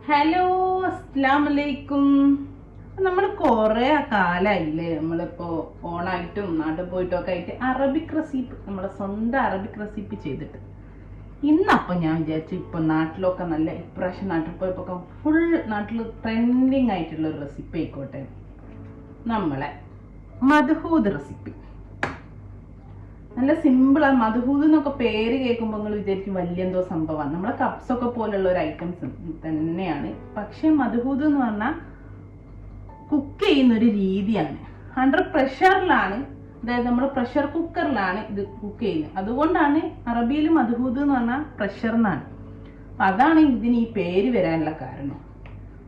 Hello, അസ്സലാമലൈക്കും. നമ്മൾ കുറേ കാലമായില്ലേ നമ്മളിപ്പോൾ ഓണായിട്ടും നാട്ടിൽ പോയിട്ടും ഒക്കെ ആയിട്ട് അറബിക് റെസിപ്പി, നമ്മളെ സ്വന്തം അറബിക് റെസിപ്പി ചെയ്തിട്ട് ഇന്നപ്പോൾ ഞാൻ വിചാരിച്ചു ഇപ്പോൾ നാട്ടിലൊക്കെ നല്ല ഇപ്രാവശ്യം നാട്ടിൽ പോയപ്പോൾ ഫുൾ നാട്ടിൽ ട്രെൻഡിങ് ആയിട്ടുള്ള ഒരു റെസിപ്പി ആയിക്കോട്ടെ, നമ്മളെ മദ്ഹൂത് റെസിപ്പി. നല്ല സിമ്പിളാണ്. മദ്ഹൂത് എന്നൊക്കെ പേര് കേൾക്കുമ്പോൾ നിങ്ങൾ വിചാരിക്കും വലിയ എന്തോ സംഭവമാണ്. നമ്മളെ കപ്സൊക്കെ പോലുള്ള ഒരു ഐറ്റംസ് തന്നെയാണ്. പക്ഷെ മദ്ഹൂത് എന്ന് പറഞ്ഞാൽ കുക്ക് ചെയ്യുന്നൊരു രീതിയാണ്. അണ്ടർ പ്രഷറിലാണ്, അതായത് നമ്മൾ പ്രഷർ കുക്കറിലാണ് ഇത് കുക്ക് ചെയ്യുന്നത്. അതുകൊണ്ടാണ് അറബിയിൽ മദ്ഹൂത് എന്ന് പറഞ്ഞാൽ പ്രഷർ എന്നാണ്. അപ്പം അതാണ് ഇതിന് ഈ പേര് വരാനുള്ള കാരണം.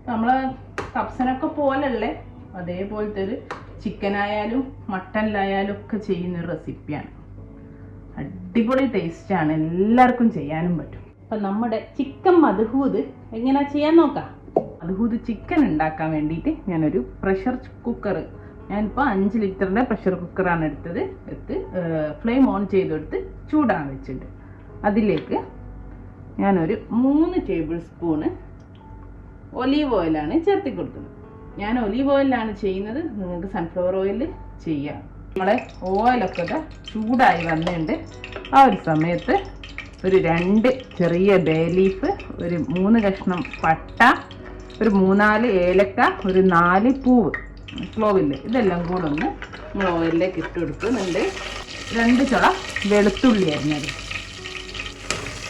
നമ്മളെ കപ്സനൊക്കെ പോലുള്ള അതേപോലത്തെ ഒരു ചിക്കനായാലും മട്ടനിലായാലും ഒക്കെ ചെയ്യുന്നൊരു റെസിപ്പിയാണ്. അടിപൊളി ടേസ്റ്റാണ്, എല്ലാവർക്കും ചെയ്യാനും പറ്റും. അപ്പം നമ്മുടെ ചിക്കൻ മദ്ഹൂത് എങ്ങനെയാ ചെയ്യാൻ നോക്കാം. മദ്ഹൂത് ചിക്കൻ ഉണ്ടാക്കാൻ വേണ്ടിയിട്ട് ഞാനൊരു പ്രഷർ കുക്കർ, ഞാനിപ്പോൾ 5 ലിറ്ററിൻ്റെ പ്രഷർ കുക്കറാണ് എടുത്ത് ഫ്ലെയിം ഓൺ ചെയ്തെടുത്ത് ചൂടാൻ വെച്ചിട്ടുണ്ട്. അതിലേക്ക് ഞാനൊരു 3 ടേബിൾ സ്പൂണ് ഒലീവ് ഓയിലാണ് ചേർത്തി കൊടുക്കുന്നത്. ഞാൻ ഒലീവ് ഓയിലാണ് ചെയ്യുന്നത്, നിങ്ങൾക്ക് സൺഫ്ലവർ ഓയിൽ ചെയ്യാം. നമ്മളെ ഓയിലൊക്കെ ചൂടായി വന്നിട്ടുണ്ട്. ആ ഒരു സമയത്ത് ഒരു 2 ചെറിയ ബേ ലീഫ്, ഒരു 3 കഷ്ണം പട്ട, ഒരു 3-4 ഏലക്ക, ഒരു 4 പൂവ്, ക്ലോവില്, ഇതെല്ലാം കൂടെ ഒന്ന് നമ്മൾ ഓയിലിലേക്ക് ഇട്ട് കൊടുക്കുന്നുണ്ട്. 2 ചുള വെളുത്തുള്ളി അരിഞ്ഞത്.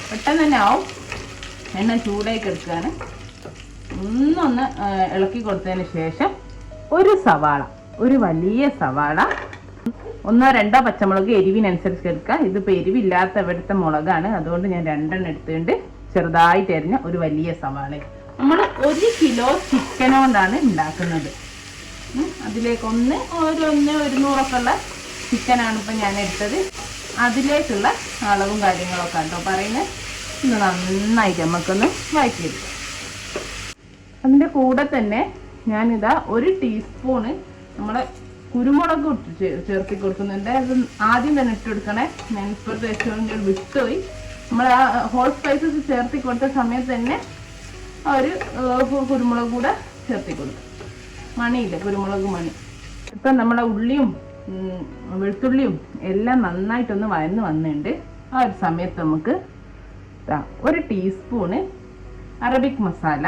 പെട്ടെന്ന് തന്നെ ആവും. എണ്ണ ചൂടാക്കി എടുക്കുകയാണ്. ഒന്നൊന്ന് ഇളക്കി കൊടുത്തതിന് ശേഷം ഒരു സവാള, ഒരു വലിയ സവാള, 1-2 പച്ചമുളക് എരിവിനനുസരിച്ച് എടുക്കുക. ഇതിപ്പോൾ എരിവില്ലാത്ത ഇവിടുത്തെ മുളകാണ്, അതുകൊണ്ട് ഞാൻ 2 എടുത്തുകൊണ്ട് ചെറുതായിട്ട് അരിഞ്ഞ ഒരു വലിയ സവാള. നമ്മൾ 1 കിലോ ചിക്കൻ കൊണ്ടാണ് ഉണ്ടാക്കുന്നത്. അതിലേക്ക് 100-100 ഉള്ള ചിക്കനാണ് ഇപ്പം ഞാൻ എടുത്തത്. അതിലേക്കുള്ള അളവും കാര്യങ്ങളൊക്കെ കേട്ടോ പറയുന്നത്. ഇന്ന് നന്നായിട്ട് നമുക്കൊന്ന് വഴറ്റിയെടുക്കാം. അതിൻ്റെ കൂടെ തന്നെ ഞാനിതാ 1 ടീസ്പൂണ് നമ്മളെ കുരുമുളക് ചേർത്തി കൊടുക്കുന്നുണ്ട്. അത് ആദ്യം തന്നെ ഇട്ട് കൊടുക്കണേ. ഞാൻ ഇപ്പോഴത്തെ വെച്ചുകൊണ്ട് വിട്ടുപോയി. നമ്മൾ ആ ഹോൾ സ്പൈസസ് ചേർത്തി കൊടുത്ത സമയത്ത് തന്നെ ഒരു കുരുമുളക് കൂടെ ചേർത്തി കൊടുക്കും. മണിയില്ല, കുരുമുളക് മണി. ഇപ്പം നമ്മളെ ഉള്ളിയും വെളുത്തുള്ളിയും എല്ലാം നന്നായിട്ടൊന്ന് വഴന്ന് വന്നിട്ടുണ്ട്. ആ ഒരു സമയത്ത് നമുക്ക് 1 ടീസ്പൂണ് അറബിക് മസാല,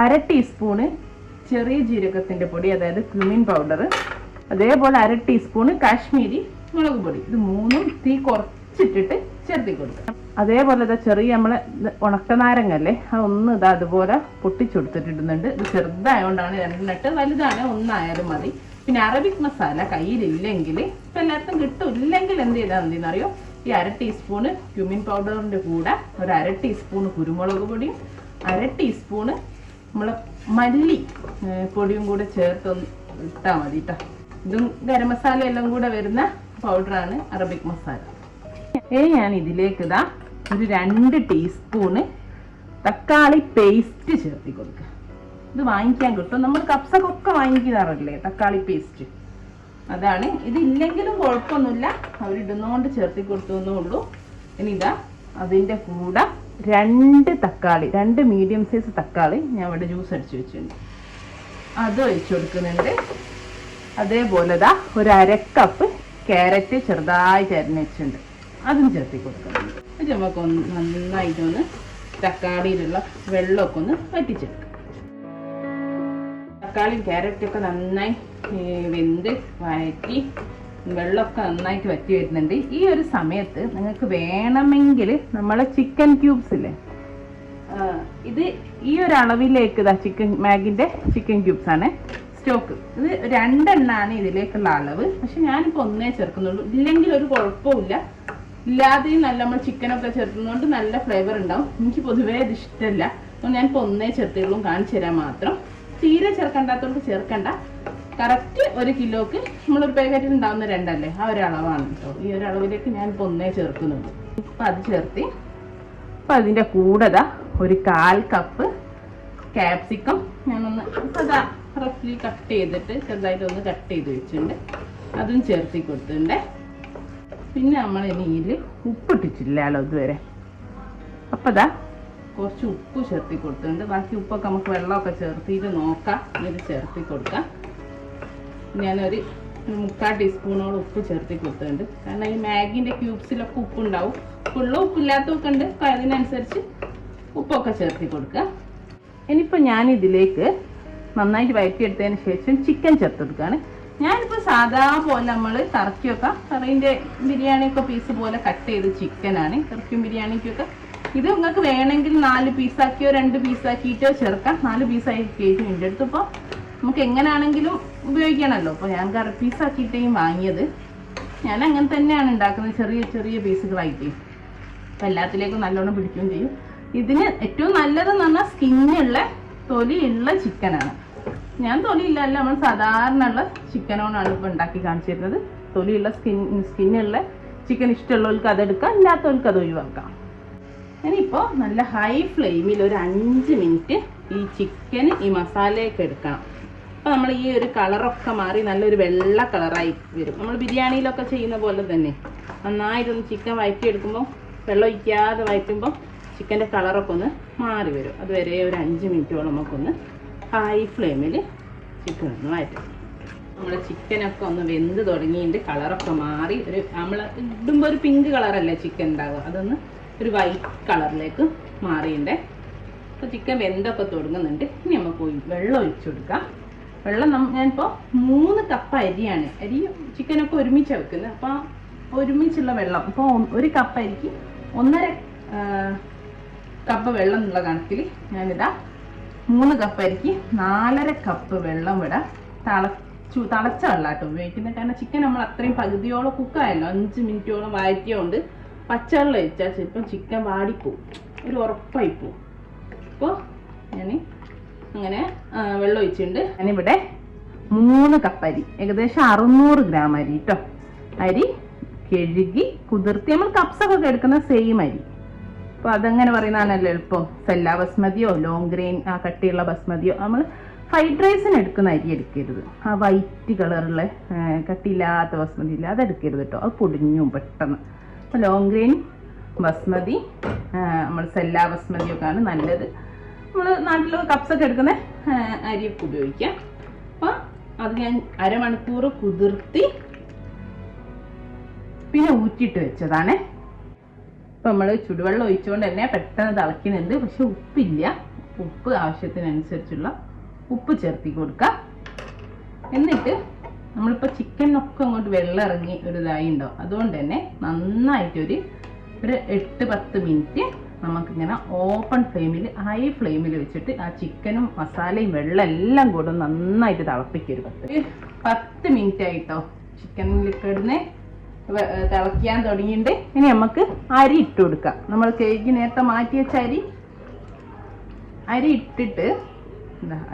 1/2 ടീസ്പൂണ് ചെറിയ ജീരകത്തിൻ്റെ പൊടി, അതായത് ക്യുമിൻ പൗഡർ, അതേപോലെ 1/2 ടീസ്പൂണ് കാശ്മീരി മുളക് പൊടി. ഇത് 3ഉം തീ കുറച്ചിട്ടിട്ട് ചേർത്തി കൊടുക്കുക. അതേപോലെ ചെറിയ നമ്മളെ ഉണക്കനാരങ്ങല്ലേ, അതൊന്ന് അതുപോലെ പൊട്ടിച്ചെടുത്തിട്ടിടുന്നുണ്ട്. ഇത് ചെറുതായതുകൊണ്ടാണ് 2 വലുതാണ് 1 ആയാലും മതി. പിന്നെ അറബിക് മസാല കയ്യിലില്ലെങ്കിൽ, ഇപ്പം എല്ലായിടത്തും കിട്ടും, ഇല്ലെങ്കിൽ എന്ത് ചെയ്താൽ മതി എന്നറിയോ, ഈ 1/2 ടീസ്പൂണ് ക്യുമിൻ പൗഡറിൻ്റെ കൂടെ ഒരു 1/2 ടീസ്പൂണ് കുരുമുളക് പൊടിയും 1/2 ടീസ്പൂണ് നമ്മളെ മല്ലി പൊടിയും കൂടെ ചേർത്തൊന്ന് ഇട്ടാൽ മതി കേട്ടോ. ഇതും ഗരം മസാല എല്ലാം കൂടെ വരുന്ന പൗഡറാണ് അറബിക് മസാല. ഞാൻ ഇതിലേക്ക് ഒരു 2 ടീസ്പൂണ് തക്കാളി പേസ്റ്റ് ചേർത്തി കൊടുക്കുക. ഇത് വാങ്ങിക്കാൻ കിട്ടും, നമ്മൾ കപ്സൊക്കെ വാങ്ങിക്കാറില്ലേ തക്കാളി പേസ്റ്റ്, അതാണ്. ഇതില്ലെങ്കിലും കുഴപ്പമൊന്നുമില്ല, അവരിടുന്നതുകൊണ്ട് ചേർത്തി കൊടുത്തേ ഉള്ളൂ. ഇനി അതിൻ്റെ കൂടെ 2 തക്കാളി, 2 മീഡിയം സൈസ് തക്കാളി ഞാൻ ഇവിടെ ജ്യൂസ് അടിച്ച് വെച്ചിട്ടുണ്ട്, അത് ഒഴിച്ചു കൊടുക്കുന്നുണ്ട്. അതേപോലെ ഒരു 1/2 കപ്പ് ക്യാരറ്റ് ചെറുതായിട്ട് അരിഞ്ഞ് വെച്ചിട്ടുണ്ട്, അതും ചേർത്തി കൊടുക്കുന്നുണ്ട്. അത് നമുക്കൊന്ന് നന്നായിട്ടൊന്ന് തക്കാളിയിലുള്ള വെള്ളമൊക്കെ ഒന്ന് വറ്റിച്ചെടുക്കാം. തക്കാളിയും ക്യാരറ്റൊക്കെ നന്നായി വെന്ത് വഴറ്റി വെള്ളമൊക്കെ നന്നായിട്ട് വറ്റി വരുന്നുണ്ട്. ഈ ഒരു സമയത്ത് നിങ്ങൾക്ക് വേണമെങ്കിൽ നമ്മളെ ചിക്കൻ ക്യൂബ്സ് ഇല്ലേ, ഇത് ഈ ഒരു അളവിലേക്ക് ചിക്കൻ മാഗിൻ്റെ ചിക്കൻ ക്യൂബ്സ് ആണ് സ്റ്റോക്ക്. ഇത് 2 എണ്ണമാണ് ഇതിലേക്കുള്ള അളവ്. പക്ഷെ ഞാനിപ്പോൾ 1 ചേർക്കുന്നുള്ളൂ. ഇല്ലെങ്കിൽ ഒരു കുഴപ്പമില്ല, ഇല്ലാതെയും നല്ല നമ്മൾ ചിക്കനൊക്കെ ചേർക്കുന്നതുകൊണ്ട് നല്ല ഫ്ലേവർ ഉണ്ടാവും. എനിക്ക് പൊതുവേ ഇത് ഇഷ്ടമല്ല, അപ്പോൾ ഞാനിപ്പോൾ 1 ചേർത്തുള്ളൂ, കാണിച്ചു തരാൻ മാത്രം. തീരെ ചേർക്കണ്ടാത്തവർക്ക് ചേർക്കണ്ട. കറക്റ്റ് 1 കിലോക്ക് നമ്മളൊരു പാക്കറ്റിൽ ഉണ്ടാകുന്ന 2 അല്ലേ, ആ ഒരു അളവാണ് കേട്ടോ. ഈ ഒരു അളവിലേക്ക് ഞാനിപ്പോൾ 1 ചേർക്കുന്നുള്ളൂ. അപ്പം അത് ചേർത്തി. അപ്പം അതിൻ്റെ കൂടെ ഒരു 1/4 കപ്പ് ക്യാപ്സിക്കം ഞാനൊന്ന് റഫ്ലി കട്ട് ചെയ്തിട്ട് ചെറുതായിട്ടൊന്ന് കട്ട് ചെയ്ത് വെച്ചിട്ടുണ്ട്, അതും ചേർത്തി കൊടുത്തിട്ടുണ്ട്. പിന്നെ നമ്മൾ ഇനി ഇതിൽ ഉപ്പിട്ടിട്ടില്ലല്ലോ ഇതുവരെ. അപ്പം കുറച്ച് ഉപ്പ് ചേർത്തി കൊടുത്തിട്ടുണ്ട്. ബാക്കി ഉപ്പൊക്കെ നമുക്ക് വെള്ളമൊക്കെ ചേർത്തിട്ട് നോക്കാം. ഇത് ചേർത്തി കൊടുക്കാം. ഞാനൊരു 3/4 ടീസ്പൂണോളം ഉപ്പ് ചേർത്തി കൊടുത്തിട്ടുണ്ട്. കാരണം ഈ മാഗിൻ്റെ ക്യൂബ്സിലൊക്കെ ഉപ്പുണ്ടാവും. ഉപ്പുള്ള ഉപ്പില്ലാത്തതൊക്കെ ഉണ്ട്. അപ്പോൾ അതിനനുസരിച്ച് ഉപ്പൊക്കെ ചേർത്തി കൊടുക്കുക. ഇനിയിപ്പോൾ ഞാനിതിലേക്ക് നന്നായിട്ട് വഴറ്റിയെടുത്തതിന് ശേഷം ചിക്കൻ ചേർത്ത് കൊടുക്കുകയാണ്. ഞാനിപ്പോൾ സാധാ പോലെ നമ്മൾ കറക്കിയൊക്കെ കറീൻ്റെ ബിരിയാണിയൊക്കെ പീസ് പോലെ കട്ട് ചെയ്ത് ചിക്കനാണ് കറക്കും ബിരിയാണിക്കൊക്കെ. ഇത് നിങ്ങൾക്ക് വേണമെങ്കിൽ 4 പീസാക്കിയോ 2 പീസാക്കിയിട്ടോ ചേർക്കാം. 4 പീസായി കേക്ക് എൻ്റെ അടുത്തിപ്പോൾ നമുക്ക് എങ്ങനെയാണെങ്കിലും ഉപയോഗിക്കണമല്ലോ. അപ്പോൾ ഞാൻ കറി പീസാക്കിയിട്ടേയും വാങ്ങിയത്. ഞാൻ അങ്ങനെ തന്നെയാണ് ഉണ്ടാക്കുന്നത്, ചെറിയ ചെറിയ പീസുകളായിട്ട്. അപ്പോൾ എല്ലാത്തിലേക്കും നല്ലോണം പിടിക്കുകയും ചെയ്യും. ഇതിന് ഏറ്റവും നല്ലതെന്ന് പറഞ്ഞാൽ സ്കിന്നുള്ള തൊലിയുള്ള ചിക്കനാണ്. ഞാൻ തൊലിയില്ലല്ല, നമ്മൾ സാധാരണ ഉള്ള ചിക്കനോടാണ് ഇപ്പോൾ ഉണ്ടാക്കി കാണിച്ചിരുന്നത്. തൊലിയുള്ള സ്കിന്നുള്ള ചിക്കൻ ഇഷ്ടമുള്ളവർക്ക് അതെടുക്കാം, ഇല്ലാത്തവർക്ക് അത് ഒഴിവാക്കാം. ഇനിയിപ്പോൾ നല്ല ഹൈ ഫ്ലെയിമിൽ ഒരു 5 മിനിറ്റ് ഈ ചിക്കൻ ഈ മസാലയൊക്കെ എടുക്കണം. അപ്പോൾ നമ്മൾ ഈ ഒരു കളറൊക്കെ മാറി നല്ലൊരു വെള്ള കളറായി വരും. നമ്മൾ ബിരിയാണിയിലൊക്കെ ചെയ്യുന്ന പോലെ തന്നെ നന്നായിട്ടൊന്ന് ചിക്കൻ വഴറ്റിയെടുക്കുമ്പോൾ വെള്ളം ഒഴിക്കാതെ വഴറ്റുമ്പോൾ ചിക്കൻ്റെ കളറൊക്കെ ഒന്ന് മാറി വരും. അതുവരെ ഒരു 5 മിനിറ്റോളം നമുക്കൊന്ന് ഹൈ ഫ്ലെയിമിൽ ചിക്കൻ ഒന്ന് വഴറ്റും. നമ്മൾ ചിക്കനൊക്കെ ഒന്ന് വെന്ത് തുടങ്ങിയിട്ട് കളറൊക്കെ മാറി ഒരു നമ്മൾ ഇടുമ്പോൾ ഒരു പിങ്ക് കളറല്ലേ ചിക്കൻ ഉണ്ടാകുക, അതൊന്ന് ഒരു വൈറ്റ് കളറിലേക്ക് മാറിയിട്ടുണ്ട്. അപ്പോൾ ചിക്കൻ വെന്തൊക്കെ തുടങ്ങുന്നുണ്ട്. ഇനി നമുക്ക് വെള്ളം ഒഴിച്ചു കൊടുക്കാം. വെള്ളം ഞാനിപ്പോൾ 3 കപ്പ് അരിയാണ്. അരി ചിക്കനൊക്കെ ഒരുമിച്ച് വെക്കുന്നത്. അപ്പോൾ ഒരുമിച്ചുള്ള വെള്ളം ഇപ്പോൾ 1 കപ്പ് അരിക്ക് 1.5 കപ്പ് വെള്ളം എന്നുള്ള കണക്കിൽ ഞാനിതാ 3 കപ്പ് അരിക്ക് 4.5 കപ്പ് വെള്ളം വിടാം. തിളച്ച വെള്ളമാട്ടോ ഉപയോഗിക്കുന്നത്. കാരണം ചിക്കൻ നമ്മൾ അത്രയും പകുതിയോളം കുക്കായല്ലോ, 5 മിനിറ്റോളം വഴറ്റിയോണ്ട് പച്ചവെള്ളം ഒഴിച്ചാൽ ചിലപ്പം ചിക്കൻ വാടിപ്പോവും, ഒരു ഉറപ്പായി പോവും. അപ്പോൾ ഞാൻ അങ്ങനെ വെള്ളം ഒഴിച്ചിട്ടുണ്ട്. ഞാനിവിടെ 3 കപ്പ് അരി, ഏകദേശം 600 ഗ്രാം അരി കേട്ടോ. അരി കഴുകി കുതിർത്തി നമ്മൾ കപ്സൊക്കെ എടുക്കുന്ന സെയിം അരി. അപ്പോൾ അതങ്ങനെ പറയുന്നതാണല്ലോ എളുപ്പം. സെല്ല ബസ്മതിയോ ലോങ് ഗ്രെയിൻ ആ കട്ടിയുള്ള ബസ്മതിയോ നമ്മൾ ഫ്രൈഡ് റൈസിന് എടുക്കുന്ന അരി എടുക്കരുത്. ആ വൈറ്റ് കളറുള്ള കട്ടിയില്ലാത്ത ബസ്മതി ഇല്ല, അതെടുക്കരുത് കേട്ടോ, അത് പൊടിഞ്ഞും പെട്ടെന്ന്. അപ്പോൾ ലോങ് ഗ്രെയിൻ ബസ്മതി നമ്മൾ സെല്ല ബസ്മതിയൊക്കെയാണ് നല്ലത്. നമ്മൾ നാട്ടിൽ കപ്സൊക്കെ എടുക്കുന്ന അരിയൊക്കെ ഉപയോഗിക്കാം. അപ്പോൾ അത് ഞാൻ അരമണിക്കൂർ കുതിർത്തി പിന്നെ ഊറ്റിയിട്ട് വെച്ചതാണ്. ഇപ്പം നമ്മൾ ചുടുവെള്ളം ഒഴിച്ചുകൊണ്ട് തന്നെ പെട്ടെന്ന് തിളയ്ക്കുന്നുണ്ട്. പക്ഷെ ഉപ്പില്ല. ഉപ്പ് ആവശ്യത്തിനനുസരിച്ചുള്ള ഉപ്പ് ചേർത്തി കൊടുക്കാം. എന്നിട്ട് നമ്മളിപ്പോൾ ചിക്കനൊക്കെ അങ്ങോട്ട് വെള്ളം ഇറങ്ങി ഒരു ഇതായി ഉണ്ടാവും. അതുകൊണ്ട് തന്നെ നന്നായിട്ടൊരു 8-10 മിനിറ്റ് നമുക്കിങ്ങനെ ഓപ്പൺ ഫ്ലെയിമിൽ ഹൈ ഫ്ലെയിമിൽ വെച്ചിട്ട് ആ ചിക്കനും മസാലയും വെള്ളം എല്ലാം കൂടെ നന്നായിട്ട് തിളപ്പിക്കരുത്. 10 മിനിറ്റ് ആയിട്ടോ ചിക്കനിൽ കിടന്ന് തിളയ്ക്കാൻ തുടങ്ങിയിട്ട്. ഇനി നമുക്ക് അരി ഇട്ട് കൊടുക്കാം. നമ്മൾ കേക്ക് നേരത്തെ മാറ്റി വെച്ച അരി ഇട്ടിട്ട്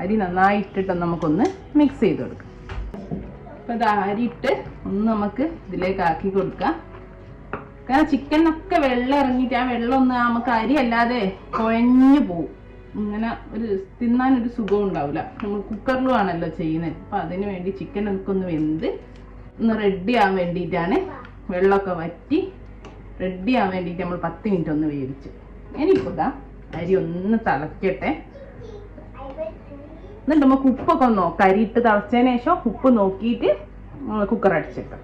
അരി നന്നായി ഇട്ടിട്ട് നമുക്കൊന്ന് മിക്സ് ചെയ്ത് കൊടുക്കാം. അപ്പോൾ ഇത് അരി ഇട്ട് ഒന്ന് നമുക്ക് ഇതിലേക്ക് ആക്കി കൊടുക്കാം. കാരണം ചിക്കനൊക്കെ വെള്ളം ഇറങ്ങിയിട്ട് ആ വെള്ളം ഒന്ന് നമുക്ക് അരി അല്ലാതെ കുഴഞ്ഞു പോവും. ഇങ്ങനെ ഒരു തിന്നാനൊരു സുഖം ഉണ്ടാവില്ല. നമ്മൾ കുക്കറിലും ആണല്ലോ ചെയ്യുന്നത്. അപ്പോൾ അതിന് വേണ്ടി ചിക്കൻ നമുക്കൊന്ന് വെന്ത് ഒന്ന് റെഡി ആവാൻ വേണ്ടിയിട്ടാണ്. വെള്ളമൊക്കെ വറ്റി റെഡി ആവാൻ വേണ്ടിയിട്ട് നമ്മൾ 10 മിനിറ്റ് ഒന്ന് വേവിച്ച്. ഇനിയിപ്പോൾ ഇതാ അരി ഒന്ന് തിളക്കട്ടെ. എന്നിട്ട് നമുക്ക് ഉപ്പൊക്കെ ഒന്ന് നോക്കാം. അരി ഇട്ട് തിളച്ചതിന് ശേഷം ഉപ്പ് നോക്കിയിട്ട് കുക്കർ അടിച്ചേക്കാം.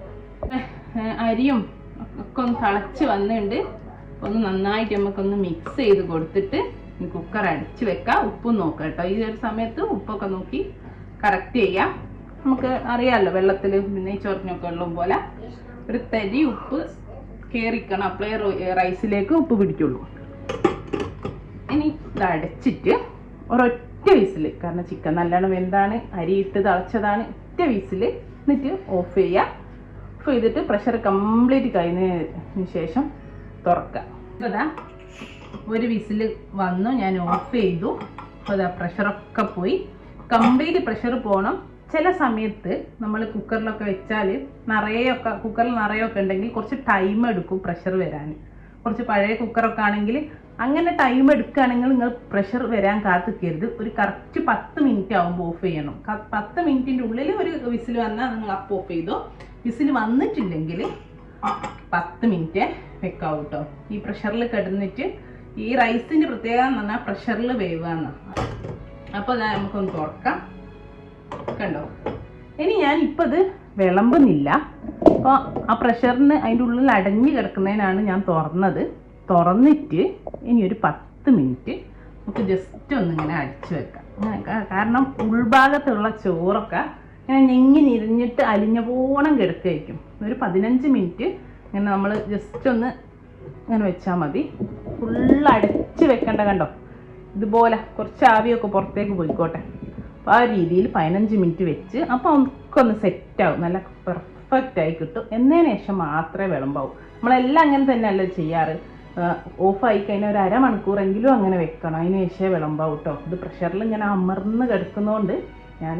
അരിയും ഒക്കെ ഒന്ന് തിളച്ച് വന്നിട്ടുണ്ട്. ഒന്ന് നന്നായിട്ട് നമുക്കൊന്ന് മിക്സ് ചെയ്ത് കൊടുത്തിട്ട് കുക്കർ അടിച്ച് വെക്കാം. ഉപ്പും നോക്കാം കേട്ടോ. ഈ ഒരു സമയത്ത് ഉപ്പൊക്കെ നോക്കി കറക്റ്റ് ചെയ്യാം. നമുക്ക് അറിയാമല്ലോ വെള്ളത്തിൽ പിന്നെ ചൊറിഞ്ഞൊക്കെ ഉള്ളത് പോലെ ഒരു തരി ഉപ്പ് കയറിക്കണം. അപ്പോഴേ റൈസിലേക്ക് ഉപ്പ് പിടിക്കുള്ളൂ. ഇനി ഇത് അടച്ചിട്ട് ഒരൊറ്റ വിസിൽ, കാരണം ചിക്കൻ നല്ലോണം വെന്താണ്, അരി ഇട്ട് തിളച്ചതാണ്, ഒറ്റ വിസിൽ എന്നിട്ട് ഓഫ് ചെയ്യുക. ഓഫ് ചെയ്തിട്ട് പ്രഷർ കംപ്ലീറ്റ് കഴിഞ്ഞതിന് ശേഷം തുറക്കുക. അപ്പോൾ ഇതാ ഒരു വിസിൽ വന്നു, ഞാൻ ഓഫ് ചെയ്തു. അപ്പോൾ ഇതാ പ്രഷറൊക്കെ പോയി. കംപ്ലീറ്റ് പ്രഷർ പോകണം. ചില സമയത്ത് നമ്മൾ കുക്കറിലൊക്കെ വെച്ചാൽ കുക്കറിൽ നിറയൊക്കെ ഉണ്ടെങ്കിൽ കുറച്ച് ടൈം എടുക്കും പ്രഷർ വരാൻ. കുറച്ച് പഴയ കുക്കറൊക്കെ ആണെങ്കിൽ അങ്ങനെ ടൈം എടുക്കുകയാണെങ്കിൽ നിങ്ങൾ പ്രഷർ വരാൻ കാത്തിക്കരുത്. ഒരു കറക്റ്റ് 10 മിനിറ്റ് ആകുമ്പോൾ ഓഫ് ചെയ്യണം. 10 മിനിറ്റിൻ്റെ ഉള്ളിൽ ഒരു വിസിൽ വന്നാൽ നിങ്ങൾ അപ്പോൾ ഓഫ് ചെയ്തോ. വിസിൽ വന്നിട്ടില്ലെങ്കിൽ 10 മിനിറ്റ് വെക്കാവൂ കേട്ടോ. ഈ പ്രഷറിൽ കിടന്നിട്ട് ഈ റൈസിൻ്റെ പ്രത്യേകത എന്ന് പറഞ്ഞാൽ പ്രഷറിൽ വേവാന്ന്. അപ്പോൾ നമുക്കൊന്ന് തുറക്കാം. കണ്ടോ, ഇനി ഞാൻ ഇപ്പോൾ ഇത് വിളമ്പുന്നില്ല. അപ്പോൾ ആ പ്രഷറിന് അതിൻ്റെ ഉള്ളിൽ അടഞ്ഞു കിടക്കുന്നതിനാണ് ഞാൻ തുറന്നിട്ട് ഇനി ഒരു 10 മിനിറ്റ് നമുക്ക് ജസ്റ്റ് ഒന്നിങ്ങനെ അടിച്ചു വെക്കാം. കാരണം ഉൾഭാഗത്തുള്ള ചോറൊക്കെ ഇങ്ങനെ ഞെങ്ങി നിരിഞ്ഞിട്ട് അലിഞ്ഞ പോണം കിടക്കുകയായിരിക്കും. ഒരു 15 മിനിറ്റ് ഇങ്ങനെ നമ്മൾ ജസ്റ്റ് ഒന്ന് ഇങ്ങനെ വെച്ചാൽ മതി. ഫുള്ള് അടച്ച് വെക്കേണ്ട. കണ്ടോ, ഇതുപോലെ കുറച്ച് ആവിയൊക്കെ പുറത്തേക്ക് പോയിക്കോട്ടെ. അപ്പോൾ ആ രീതിയിൽ 15 മിനിറ്റ് വെച്ച് അപ്പോൾ ഒക്കെ ഒന്ന് സെറ്റാവും, നല്ല പെർഫെക്റ്റായി കിട്ടും. എന്നതിന് ശേഷം മാത്രമേ വിളമ്പാവും. നമ്മളെല്ലാം അങ്ങനെ തന്നെയല്ലേ ചെയ്യാറ്. ഓഫായി കഴിഞ്ഞാൽ ഒരു അരമണിക്കൂറെങ്കിലും അങ്ങനെ വെക്കണം, അതിന് ശേഷമേ വിളമ്പാവും കേട്ടോ. ഇത് പ്രഷറിൽ ഇങ്ങനെ അമർന്ന് കിടക്കുന്നതുകൊണ്ട് ഞാൻ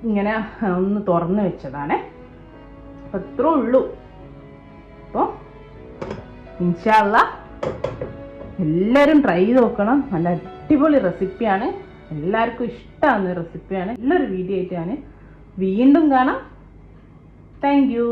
ഇങ്ങനെ ഒന്ന് തുറന്ന് വെച്ചതാണ്. അപ്പം ഇത്രേ ഉള്ളൂ. അപ്പോൾ ഇൻഷാ അല്ലാഹ് എല്ലാവരും ട്രൈ ചെയ്ത് നോക്കണം. നല്ല അടിപൊളി റെസിപ്പിയാണ്, എല്ലാവർക്കും ഇഷ്ടമാകുന്ന റെസിപ്പിയാണ്. നല്ലൊരു വീഡിയോ ആയിട്ട് ഞാൻ വീണ്ടും കാണാം. Thank you.